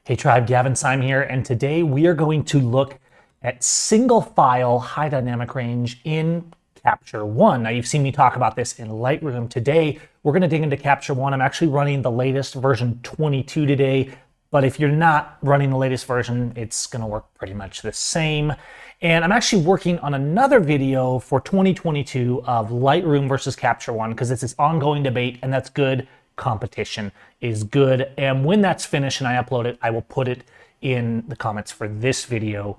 Hey Tribe, Gavin Seim here, and today we are going to look at single file high dynamic range in Capture One. Now you've seen me talk about this in Lightroom. Today we're going to dig into Capture One. I'm actually running the latest version 22 today, but if you're not running the latest version, it's going to work pretty much the same. And I'm actually working on another video for 2022 of Lightroom versus Capture One because it's this ongoing debate, and that's good. Competition is good, and when that's finished and I upload it, I will put it in the comments for this video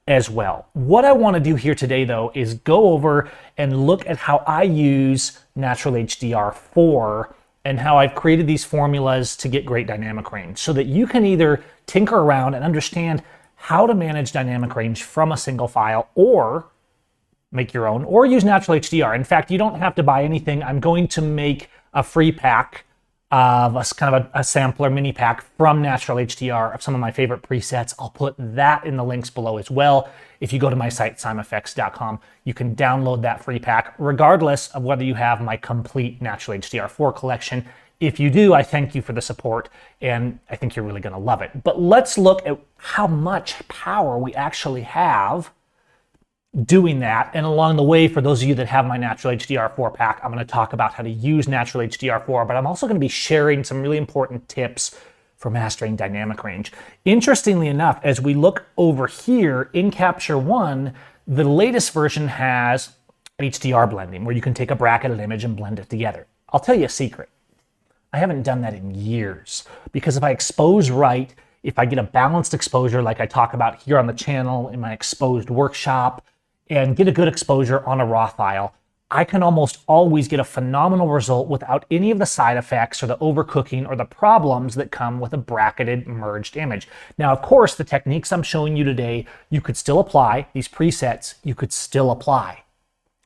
as well. What I want to do here today though is go over and look at how I use Natural HDR 4 and how I've created these formulas to get great dynamic range so that you can either tinker around and understand how to manage dynamic range from a single file, or make your own, or use Natural HDR. In fact, you don't have to buy anything. I'm going to make a free pack of a sampler mini pack from Natural HDR of some of my favorite presets. I'll put that in the links below as well. If you go to my site, seimeffects.com, you can download that free pack regardless of whether you have my complete Natural HDR 4 collection. If you do, I thank you for the support, and I think you're really gonna love it. But let's look at how much power we actually have doing that. And along the way, for those of you that have my Natural HDR 4 pack, I'm going to talk about how to use Natural HDR 4, but I'm also going to be sharing some really important tips for mastering dynamic range. Interestingly enough, as we look over here in Capture One, the latest version has HDR blending, where you can take a bracketed image and blend it together. I'll tell you a secret. I haven't done that in years, because if I expose right, if I get a balanced exposure like I talk about here on the channel in my exposed workshop, and get a good exposure on a raw file, I can almost always get a phenomenal result without any of the side effects or the overcooking or the problems that come with a bracketed merged image. Now, of course, the techniques I'm showing you today, you could still apply, these presets, you could still apply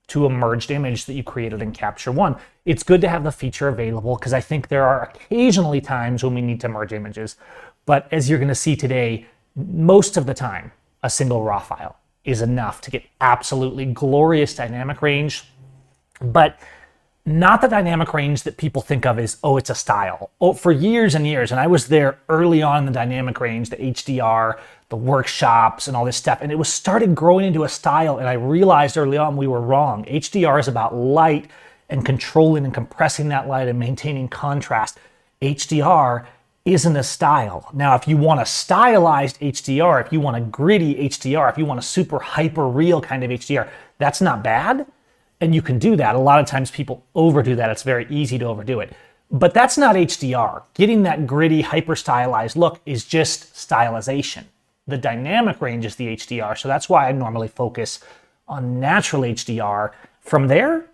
to a merged image that you created in Capture One. It's good to have the feature available because I think there are occasionally times when we need to merge images, but as you're gonna see today, most of the time, a single raw file is enough to get absolutely glorious dynamic range, but not the dynamic range that people think of as, oh, it's a style. Oh, for years and years, and I was there early on in the dynamic range, the HDR, the workshops, and all this stuff, and it was started growing into a style, and I realized early on we were wrong. HDR is about light and controlling and compressing that light and maintaining contrast. HDR isn't a style. Now, if you want a stylized HDR, if you want a gritty HDR, if you want a super hyper real kind of HDR, that's not bad. And you can do that. A lot of times people overdo that. It's very easy to overdo it. But that's not HDR. Getting that gritty, hyper stylized look is just stylization. The dynamic range is the HDR. So that's why I normally focus on natural HDR. From there,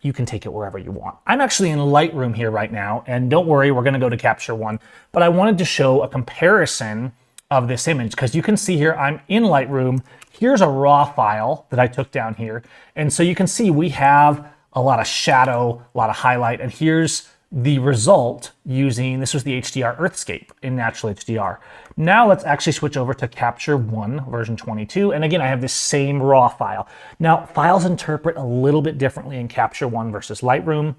you can take it wherever you want. I'm actually in Lightroom here right now, and don't worry, we're gonna go to Capture One, but I wanted to show a comparison of this image, because you can see here, I'm in Lightroom. Here's a raw file that I took down here, and so you can see we have a lot of shadow, a lot of highlight, and here's the result using, this was the HDR Earthscape in Natural HDR. Now let's actually switch over to Capture One version 22. And again, I have this same raw file. Now, files interpret a little bit differently in Capture One versus Lightroom,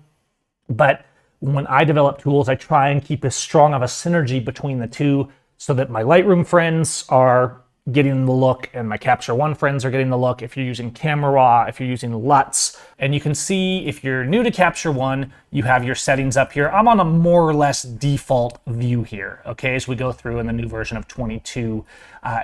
but when I develop tools, I try and keep as strong of a synergy between the two so that my Lightroom friends are getting the look and my Capture One friends are getting the look. If you're using Camera Raw, if you're using LUTs, and you can see if you're new to Capture One, you have your settings up here. I'm on a more or less default view here, okay, as we go through in the new version of 22.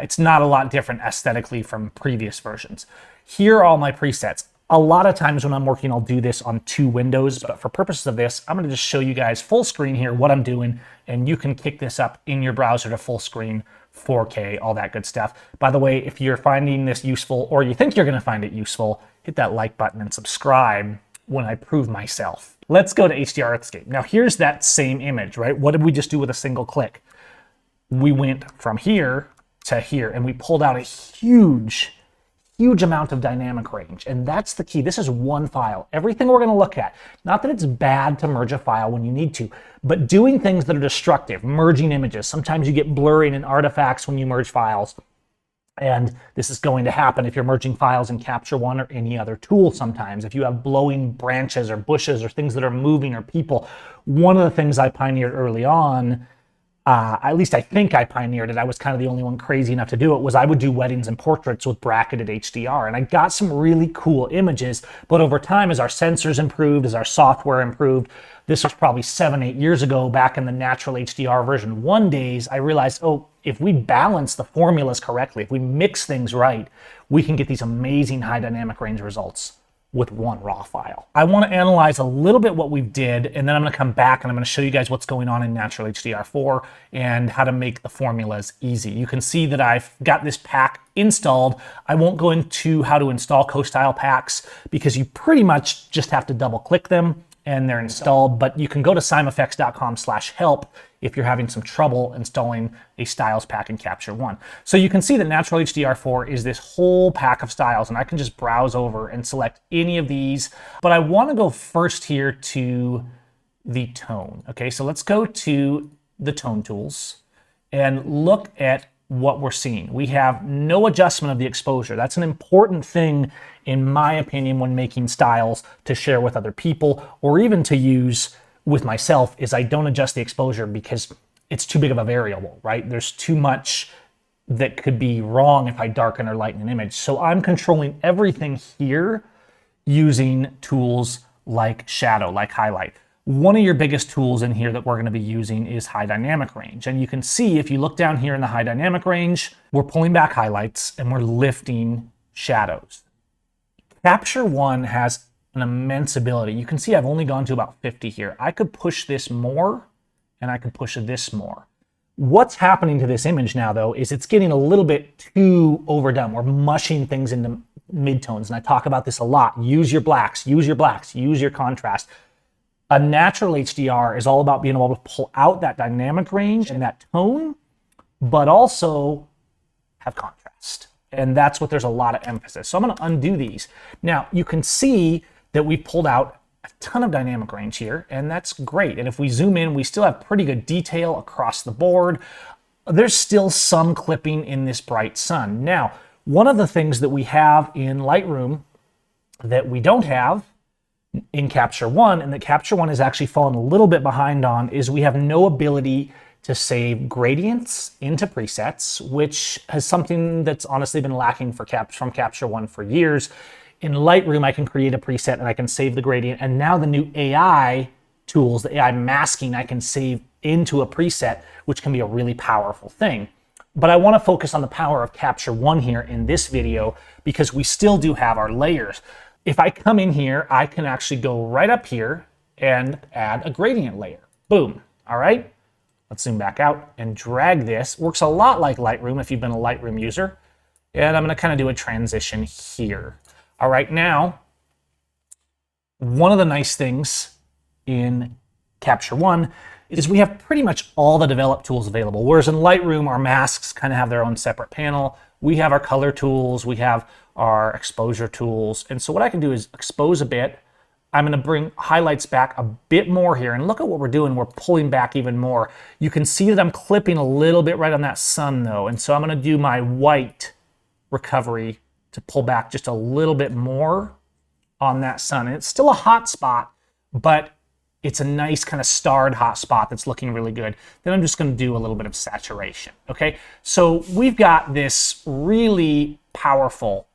It's not a lot different aesthetically from previous versions. Here are all my presets. A lot of times when I'm working, I'll do this on two windows, but for purposes of this, I'm gonna just show you guys full screen here what I'm doing, and you can kick this up in your browser to full screen, 4K, all that good stuff. By the way, if you're finding this useful, or you think you're gonna find it useful, hit that like button and subscribe when I prove myself. Let's go to HDR Earthscape. Now here's that same image, right? What did we just do with a single click? We went from here to here, and we pulled out a huge amount of dynamic range, and that's the key. This is one file. Everything we're gonna look at, not that it's bad to merge a file when you need to, but doing things that are destructive, merging images. Sometimes you get blurring and artifacts when you merge files, and this is going to happen if you're merging files in Capture One or any other tool sometimes. If you have blowing branches or bushes or things that are moving or people, one of the things I pioneered early on at least I think I pioneered it. I was kind of the only one crazy enough to do it, was I would do weddings and portraits with bracketed HDR. And I got some really cool images, but over time, as our sensors improved, as our software improved, this was probably 7-8 years ago, back in the Natural HDR version 1 days, I realized, oh, if we balance the formulas correctly, if we mix things right, we can get these amazing high dynamic range results with one raw file. I want to analyze a little bit what we did, and then I'm going to come back and I'm going to show you guys what's going on in Natural HDR4 and how to make the formulas easy. You can see that I've got this pack installed. I won't go into how to install co-style packs because you pretty much just have to double click them and they're installed, but you can go to seimeffects.com/help if you're having some trouble installing a styles pack in Capture One. So you can see that Natural HDR4 is this whole pack of styles, and I can just browse over and select any of these. But I want to go first here to the tone. Okay, so let's go to the tone tools and look at what we're seeing. We have no adjustment of the exposure. That's an important thing, in my opinion, when making styles to share with other people or even to use with myself, is I don't adjust the exposure because it's too big of a variable, right? There's too much that could be wrong if I darken or lighten an image. So I'm controlling everything here using tools like shadow, like highlight. One of your biggest tools in here that we're going to be using is high dynamic range. And you can see if you look down here in the high dynamic range, we're pulling back highlights and we're lifting shadows. Capture One has an immense ability. You can see I've only gone to about 50 here. I could push this more and I could push this more. What's happening to this image now, though, is it's getting a little bit too overdone. We're mushing things into midtones, and I talk about this a lot. Use your blacks, use your blacks, use your contrast. A natural HDR is all about being able to pull out that dynamic range and that tone, but also have contrast. And that's what there's a lot of emphasis. So I'm going to undo these. Now, you can see that we pulled out a ton of dynamic range here, and that's great. And if we zoom in, we still have pretty good detail across the board. There's still some clipping in this bright sun. Now, one of the things that we have in Lightroom that we don't have in Capture One, and that Capture One has actually fallen a little bit behind on, is we have no ability to save gradients into presets, which is something that's honestly been lacking from Capture One for years. In Lightroom, I can create a preset and I can save the gradient, and now the new AI tools, the AI masking, I can save into a preset, which can be a really powerful thing. But I want to focus on the power of Capture One here in this video because we still do have our layers. If I come in here, I can actually go right up here and add a gradient layer. Boom. All right. Let's zoom back out and drag this. Works a lot like Lightroom if you've been a Lightroom user. And I'm going to kind of do a transition here. All right. Now, one of the nice things in Capture One is we have pretty much all the developed tools available. Whereas in Lightroom, our masks kind of have their own separate panel. We have our color tools. We have our exposure tools. And so what I can do is expose a bit. I'm going to bring highlights back a bit more here. And look at what we're doing. We're pulling back even more. You can see that I'm clipping a little bit right on that sun, though. And so I'm going to do my white recovery to pull back just a little bit more on that sun. And it's still a hot spot, but it's a nice kind of starred hot spot that's looking really good. Then I'm just going to do a little bit of saturation. Okay, so we've got this really powerful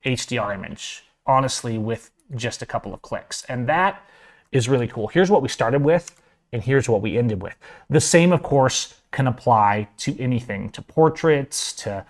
HDR image, honestly, with just a couple of clicks. And that is really cool. Here's what we started with, and here's what we ended with. The same, of course, can apply to anything, to portraits, to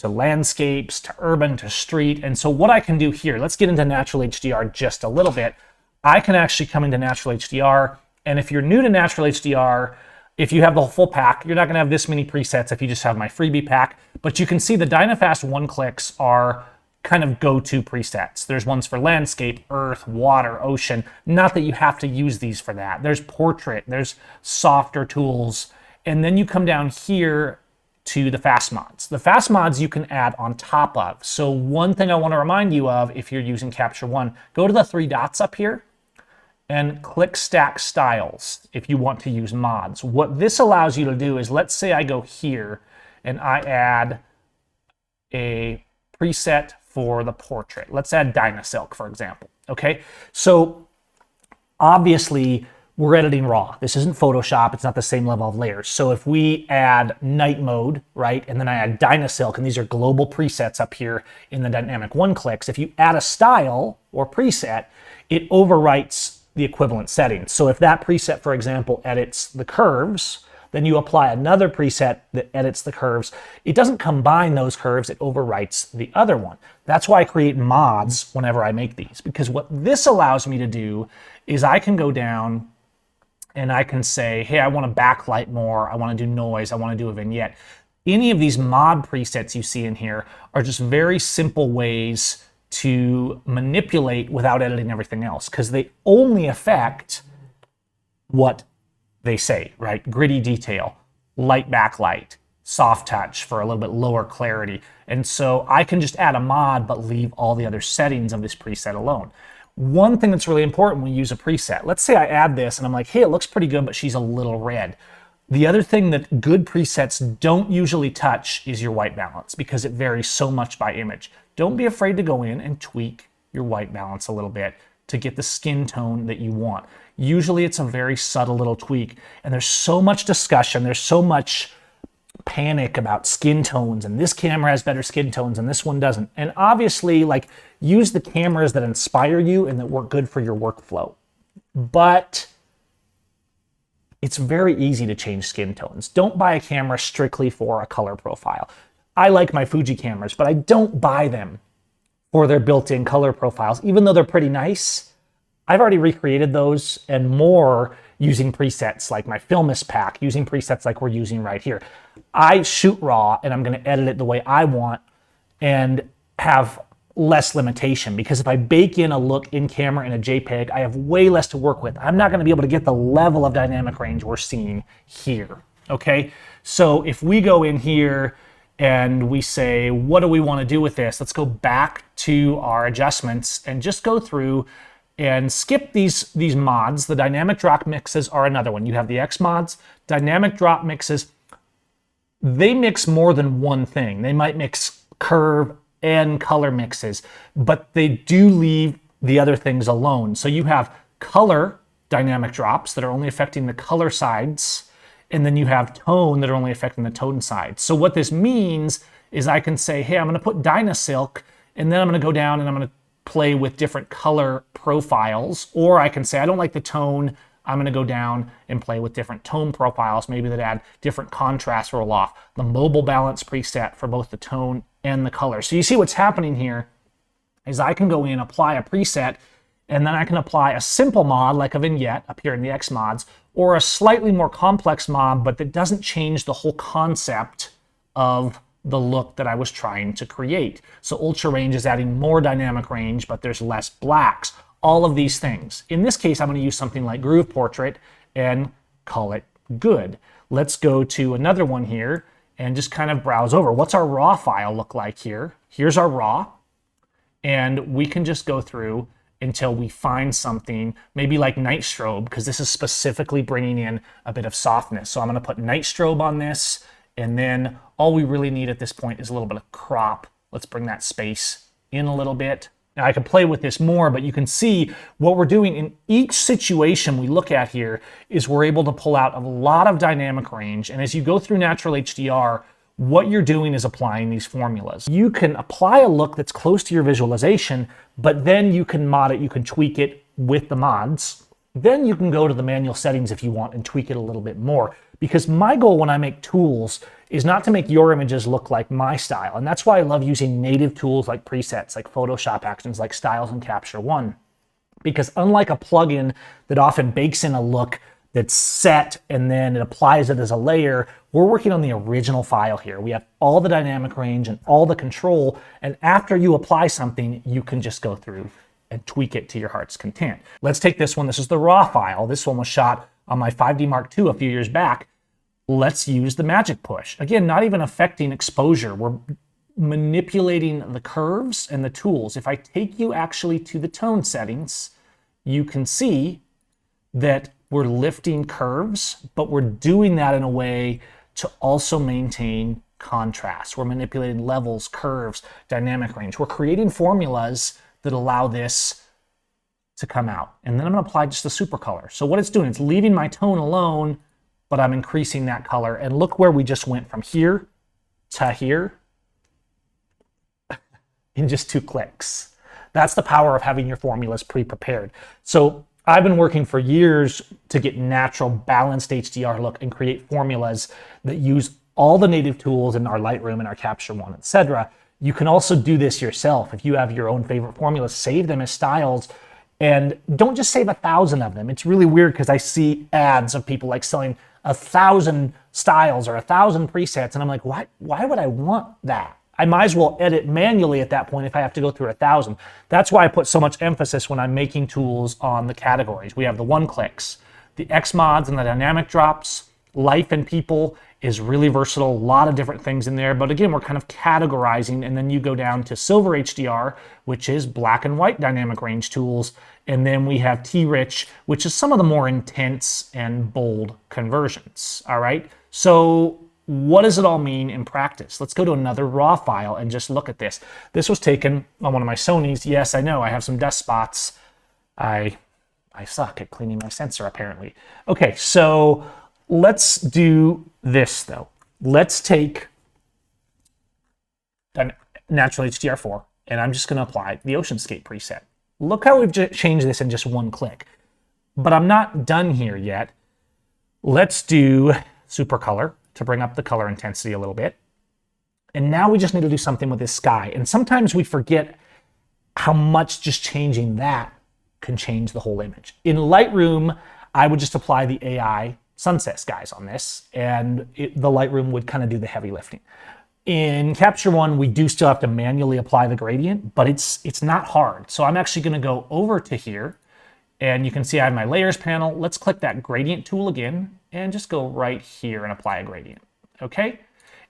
landscapes, to urban, to street. And so what I can do here, let's get into Natural HDR just a little bit. I can actually come into Natural HDR, and if you're new to Natural HDR, if you have the full pack, you're not going to have this many presets if you just have my freebie pack, but you can see the Dynafast one-clicks are kind of go-to presets. There's ones for landscape, earth, water, ocean. Not that you have to use these for that. There's portrait, there's softer tools, and then you come down here to the fast mods. The fast mods you can add on top of. So one thing I want to remind you of if you're using Capture One, go to the three dots up here and click Stack Styles if you want to use mods. What this allows you to do is, let's say I go here and I add a preset for the portrait. Let's add Dynasilk, for example. Okay, so obviously we're editing raw. This isn't Photoshop. It's not the same level of layers. So if we add night mode, right, and then I add Dynasilk, and these are global presets up here in the dynamic one-clicks, if you add a style or preset, it overwrites the equivalent settings. So if that preset, for example, edits the curves, then you apply another preset that edits the curves. It doesn't combine those curves, it overwrites the other one. That's why I create mods whenever I make these, because what this allows me to do is I can go down and I can say, hey, I want to backlight more, I want to do noise, I want to do a vignette. Any of these mod presets you see in here are just very simple ways to manipulate without editing everything else, because they only affect what they say, right? Gritty detail, light backlight, soft touch for a little bit lower clarity. And so I can just add a mod but leave all the other settings of this preset alone. One thing that's really important when you use a preset, let's say I add this and I'm like, hey, it looks pretty good, but she's a little red. The other thing that good presets don't usually touch is your white balance, because it varies so much by image. Don't be afraid to go in and tweak your white balance a little bit to get the skin tone that you want. Usually it's a very subtle little tweak, and there's so much discussion, there's so much panic about skin tones, and this camera has better skin tones and this one doesn't. And obviously, like, use the cameras that inspire you and that work good for your workflow. But it's very easy to change skin tones. Don't buy a camera strictly for a color profile. I like my Fuji cameras, but I don't buy them for their built-in color profiles, even though they're pretty nice. I've already recreated those and more using presets like my Filmus pack, using presets like we're using right here. I shoot raw and I'm going to edit it the way I want and have less limitation, because if I bake in a look in camera in a JPEG, I have way less to work with. I'm not going to be able to get the level of dynamic range we're seeing here. Okay, so if we go in here and we say, what do we want to do with this? Let's go back to our adjustments and just go through and skip these mods. The dynamic drop mixes are another one. You have the X mods, dynamic drop mixes. They mix more than one thing. They might mix curve and color mixes, but they do leave the other things alone. So you have color dynamic drops that are only affecting the color sides, and then you have tone that are only affecting the tone sides. So what this means is I can say, hey, I'm going to put Dynasilk, and then I'm going to go down and I'm going to play with different color profiles. Or I can say, I don't like the tone, I'm going to go down and play with different tone profiles, maybe that add different contrast roll off. The mobile balance preset for both the tone and the color. So you see what's happening here is I can go in, apply a preset, and then I can apply a simple mod like a vignette up here in the X mods, or a slightly more complex mod, but that doesn't change the whole concept of the look that I was trying to create. So ultra range is adding more dynamic range, but there's less blacks. All of these things. In this case, I'm going to use something like Groove Portrait and call it good. Let's go to another one here and just kind of browse over. What's our raw file look like here? Here's our raw. And we can just go through until we find something, maybe like night strobe, because this is specifically bringing in a bit of softness. So I'm going to put night strobe on this, and then all we really need at this point is a little bit of crop. Let's bring that space in a little bit. Now I can play with this more, but you can see what we're doing in each situation we look at here is we're able to pull out a lot of dynamic range. And as you go through Natural HDR, what you're doing is applying these formulas. You can apply a look that's close to your visualization, but then you can mod it, you can tweak it with the mods. Then you can go to the manual settings if you want and tweak it a little bit more. Because my goal when I make tools is not to make your images look like my style. And that's why I love using native tools like presets, like Photoshop actions, like Styles and Capture One. Because unlike a plugin that often bakes in a look that's set and then it applies it as a layer, we're working on the original file here. We have all the dynamic range and all the control, and after you apply something, you can just go through and tweak it to your heart's content. Let's take this one. This is the raw file. This one was shot on my 5D Mark II a few years back. Let's use the magic push. Again, not even affecting exposure. We're manipulating the curves and the tools. If I take you actually to the tone settings, you can see that we're lifting curves, but we're doing that in a way to also maintain contrast. We're manipulating levels, curves, dynamic range. We're creating formulas that allow this to come out. And then I'm gonna apply just a super color. So what it's doing, it's leaving my tone alone, but I'm increasing that color. And look where we just went from here to here in just 2 clicks. That's the power of having your formulas pre-prepared. So I've been working for years to get natural, balanced HDR look and create formulas that use all the native tools in our Lightroom and our Capture One, etc. You can also do this yourself. If you have your own favorite formulas, save them as styles, and don't just save 1,000 of them. It's really weird because I see ads of people like selling 1,000 styles or 1,000 presets, and I'm like, why would I want that? I might as well edit manually at that point if I have to go through 1,000. That's why I put so much emphasis when I'm making tools on the categories. We have the one-clicks, the X mods and the dynamic drops. Life and people is really versatile, a lot of different things in there. But again, we're kind of categorizing, and then you go down to Silver HDR, which is black and white dynamic range tools. And then we have T-Rich, which is some of the more intense and bold conversions, all right? So what does it all mean in practice? Let's go to another raw file and just look at this. This was taken on one of my Sonys. Yes, I know, I have some dust spots. I suck at cleaning my sensor, apparently. Okay, so let's do this, though. Let's take Natural HDR 4, and I'm just going to apply the Oceanscape preset. Look how we've changed this in just 1 click. But I'm not done here yet. Let's do Super Color to bring up the color intensity a little bit. And now we just need to do something with this sky. And sometimes we forget how much just changing that can change the whole image. In Lightroom, I would just apply the AI sunset skies on this, and the Lightroom would kind of do the heavy lifting. In Capture One, we do still have to manually apply the gradient, but it's not hard. So I'm actually gonna go over to here, and you can see I have my layers panel. Let's click that gradient tool again, and just go right here and apply a gradient, okay?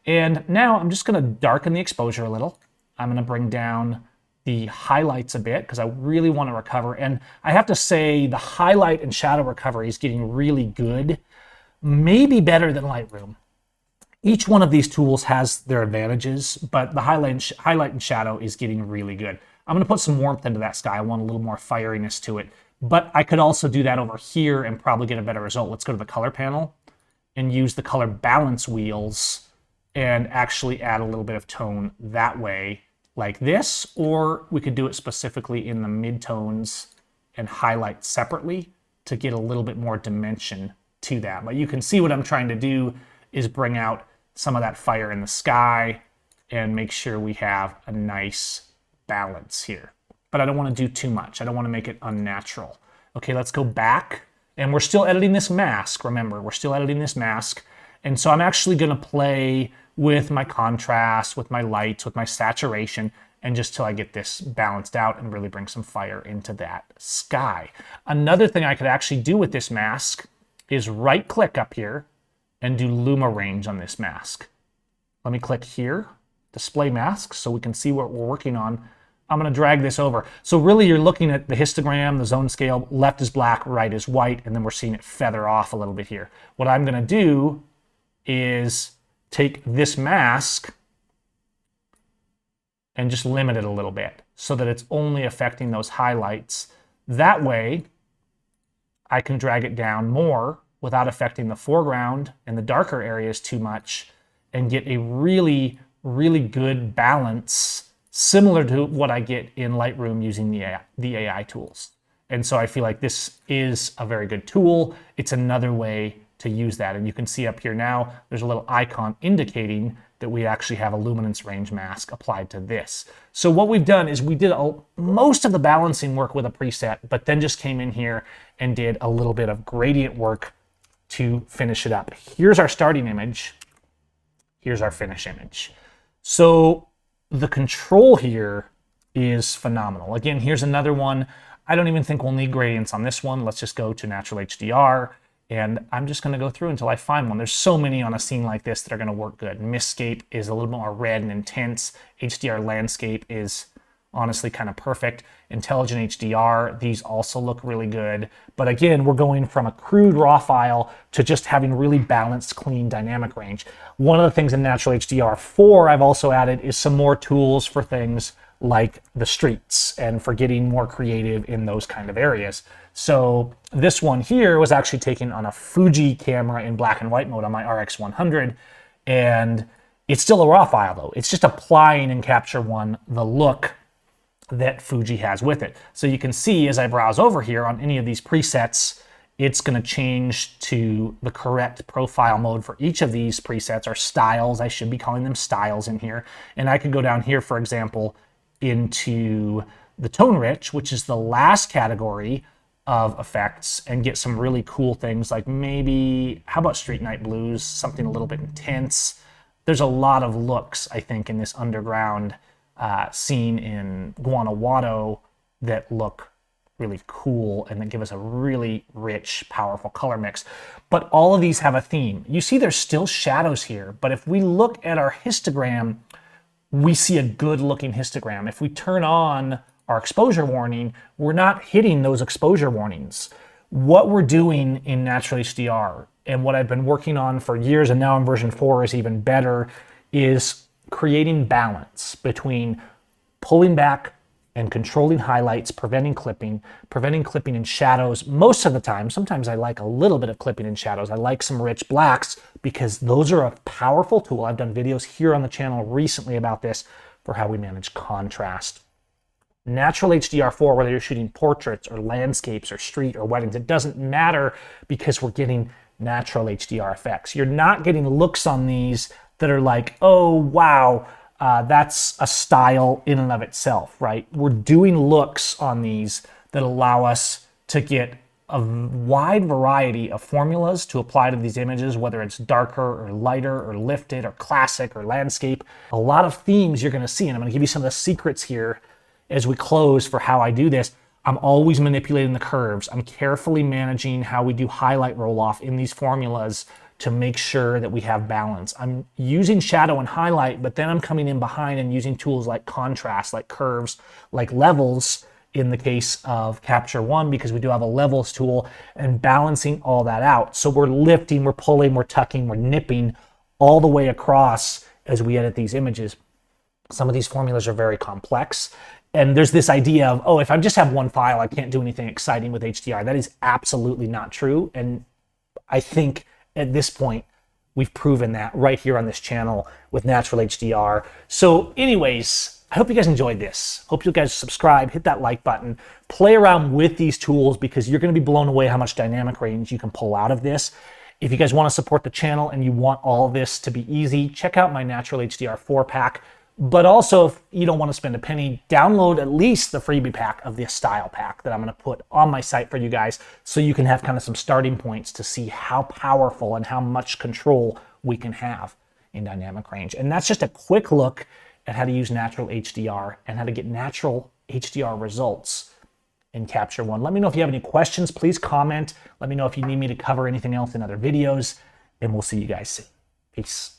And now I'm just gonna darken the exposure a little. I'm gonna bring down the highlights a bit because I really want to recover. And I have to say the highlight and shadow recovery is getting really good, maybe better than Lightroom. Each one of these tools has their advantages, but the highlight and shadow is getting really good. I'm gonna put some warmth into that sky. I want a little more fieriness to it, but I could also do that over here and probably get a better result. Let's go to the color panel and use the color balance wheels and actually add a little bit of tone that way, like this, or we could do it specifically in the midtones and highlight separately to get a little bit more dimension to that. But you can see what I'm trying to do is bring out some of that fire in the sky and make sure we have a nice balance here. But I don't want to do too much. I don't want to make it unnatural. Okay, let's go back. And we're still editing this mask, remember, we're still editing this mask. And so I'm actually gonna play with my contrast, with my lights, with my saturation, and just till I get this balanced out and really bring some fire into that sky. Another thing I could actually do with this mask is right click up here and do Luma range on this mask. Let me click here, display mask, so we can see what we're working on. I'm gonna drag this over. So really you're looking at the histogram, the zone scale, left is black, right is white, and then we're seeing it feather off a little bit here. What I'm gonna do is take this mask and just limit it a little bit so that it's only affecting those highlights. That way, I can drag it down more without affecting the foreground and the darker areas too much and get a really, really good balance similar to what I get in Lightroom using the AI tools. And so I feel like this is a very good tool. It's another way to use that. And you can see up here now, there's a little icon indicating that we actually have a luminance range mask applied to this. So what we've done is we did most of the balancing work with a preset, but then just came in here and did a little bit of gradient work to finish it up. Here's our starting image. Here's our finish image. So the control here is phenomenal. Again, here's another one. I don't even think we'll need gradients on this one. Let's just go to Natural HDR. And I'm just gonna go through until I find one. There's so many on a scene like this that are gonna work good. Mistscape is a little more red and intense. HDR Landscape is honestly kind of perfect. Intelligent HDR, these also look really good. But again, we're going from a crude raw file to just having really balanced, clean dynamic range. One of the things in Natural HDR 4 I've also added is some more tools for things like the streets and for getting more creative in those kind of areas. So this one here was actually taken on a Fuji camera in black and white mode on my RX100, and it's still a raw file though. It's just applying in Capture One the look that Fuji has with it. So you can see as I browse over here on any of these presets, it's going to change to the correct profile mode for each of these presets, or styles. I should be calling them styles in here. And I could go down here, for example, into the tone rich, which is the last category of effects, and get some really cool things like maybe, how about street night blues, something a little bit intense. There's a lot of looks, I think, in this underground scene in Guanajuato that look really cool and that give us a really rich, powerful color mix. But all of these have a theme. You see there's still shadows here, but if we look at our histogram, we see a good looking histogram. If we turn on our exposure warning, we're not hitting those exposure warnings. What we're doing in Natural HDR, and what I've been working on for years, and now in version 4 is even better, is creating balance between pulling back and controlling highlights, preventing clipping in shadows most of the time. Sometimes I like a little bit of clipping in shadows. I like some rich blacks because those are a powerful tool. I've done videos here on the channel recently about this for how we manage contrast. Natural HDR4, whether you're shooting portraits or landscapes or street or weddings, it doesn't matter because we're getting natural HDR effects. You're not getting looks on these that are like, oh, wow, that's a style in and of itself, right? We're doing looks on these that allow us to get a wide variety of formulas to apply to these images, whether it's darker or lighter or lifted or classic or landscape. A lot of themes you're gonna see, and I'm gonna give you some of the secrets here as we close for how I do this. I'm always manipulating the curves. I'm carefully managing how we do highlight roll-off in these formulas to make sure that we have balance. I'm using shadow and highlight, but then I'm coming in behind and using tools like contrast, like curves, like levels in the case of Capture One, because we do have a levels tool, and balancing all that out. So we're lifting, we're pulling, we're tucking, we're nipping all the way across as we edit these images. Some of these formulas are very complex. And there's this idea of, oh, if I just have one file, I can't do anything exciting with HDR. That is absolutely not true. And I think at this point, we've proven that right here on this channel with Natural HDR. So anyways, I hope you guys enjoyed this. Hope you guys subscribe, hit that like button, play around with these tools because you're gonna be blown away how much dynamic range you can pull out of this. If you guys wanna support the channel and you want all of this to be easy, check out my Natural HDR 4-pack. But also, if you don't want to spend a penny, download at least the freebie pack of this style pack that I'm going to put on my site for you guys so you can have kind of some starting points to see how powerful and how much control we can have in dynamic range. And that's just a quick look at how to use Natural HDR and how to get natural HDR results in Capture One. Let me know if you have any questions. Please comment. Let me know if you need me to cover anything else in other videos, and we'll see you guys soon. Peace.